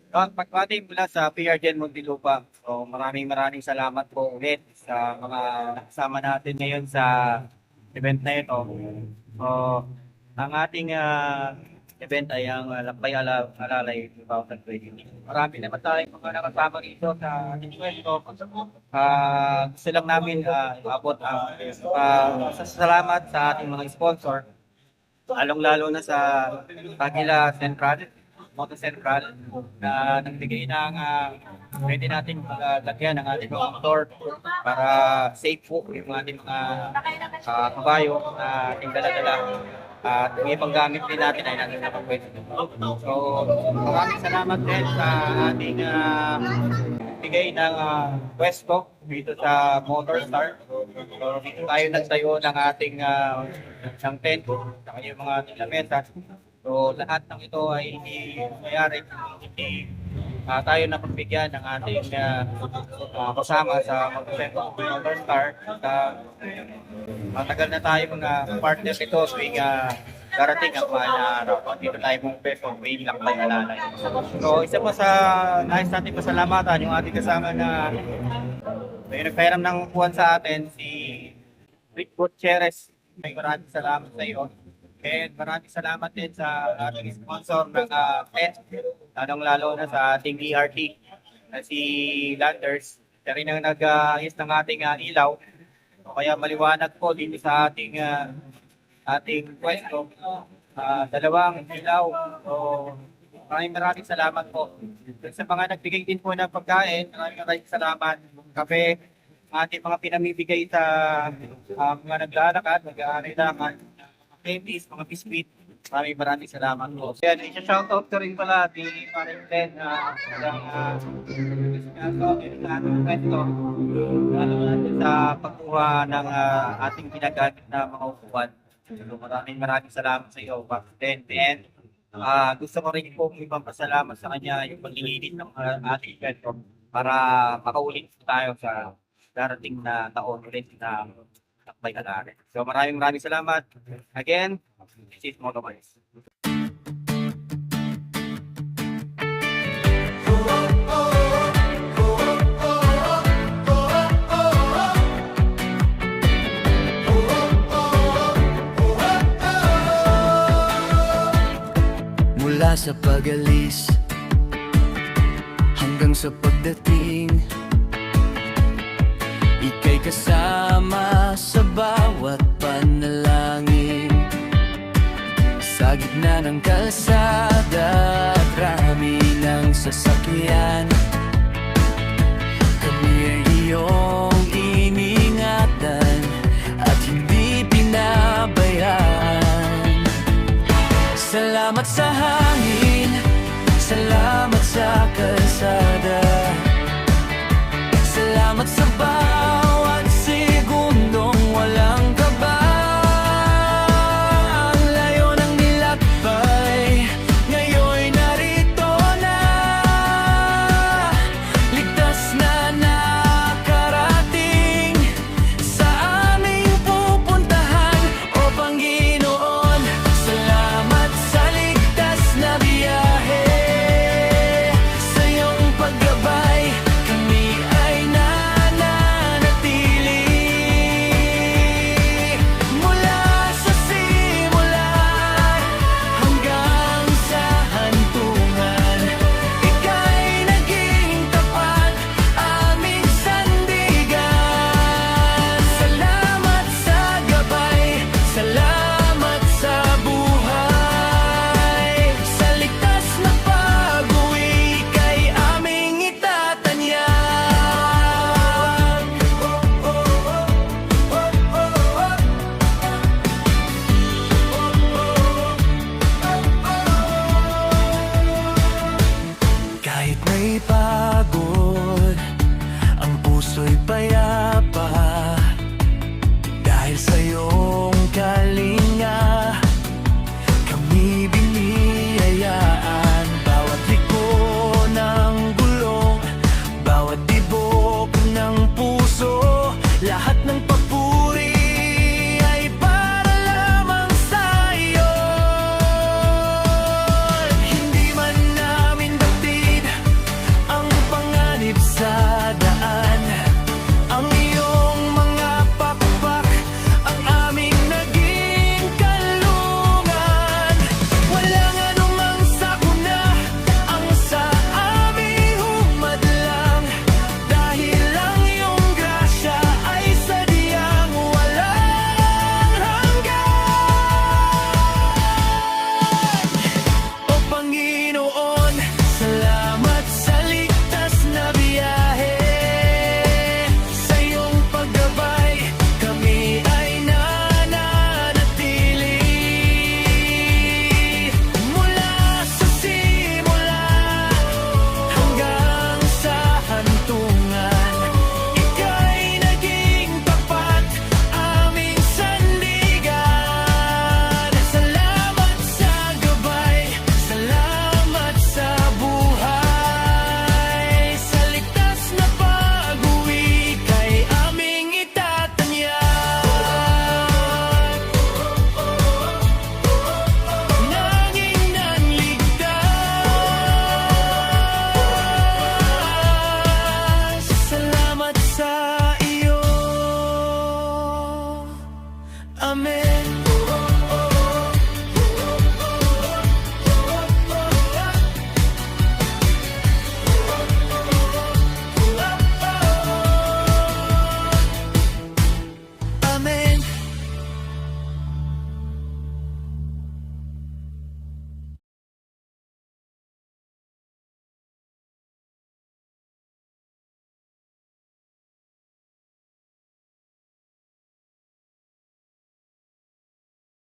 Pagpati mula sa PRGN Muntinlupa. So maraming salamat po ulit sa mga nakasama natin ngayon sa event na ito. So ang ating event ay ang Lakbay Alalay 2020. Marami naman tayong mga nakasama rito sa ating kwento. Gusto lang namin abot ang salamat sa ating mga sponsor, lalong-lalo na sa Tagila Central, Moto Central, na nagbigay ng pwede natin lagyan ng ating mga motor para safe po yung ating mga kabayo na ating dala-dala. At yung ibang gamit din natin ay natin napapwede. So, maraming salamat din sa ating bigay ng pwesto dito sa Motor Star. So, dito tayo nagtayo ng ating ng tent, saka yung mga ating lamesa. So lahat ng ito ay hindi mayari, hindi tayo na pagbigyan ng ating kasama sa Motor Star. Matagal na tayo mga partner ito tuwing darating ang mga araw. Dito tayo mong peso, may Lakbay Alalay. So isa pa sa nais natin pasalamatan yung ating kasama na may nagpairam ng upuan sa atin, si Rick Gutierrez. Maraming salamat sa iyo. And maraming salamat din sa ating sponsor ng tent, lalong-lalo na sa ating ERT na si Landers. Siya rin ang nag-ayos ng ating ilaw. Kaya maliwanag po dito sa ating pwesto. Dalawang ilaw. So, maraming salamat po. Sa mga nagbigay din po ng pagkain, maraming salamat. Kape, ating mga pinamibigay sa mga naglalakad, nag-aarilangan, candies, mga biscuit. Maraming salamat po. Yan, isa-shoutout ko rin pala di Paring Len sa pagkuha ng ating ginagamit na mga upuan. So, maraming salamat sa iyo, Paring Len. And gusto ko rin po ipapasalamat sa kanya yung paglilinis ng ating event para makaulit tayo sa darating na taon ulit na Lakbay Alalay. So maraming salamat. Again, this is Motobice. Mula sa pag-alis hanggang sa pagdating, ika'y kasama sa bawat panalangin. Sa gitna ng kalsada at rami ng sasakyan,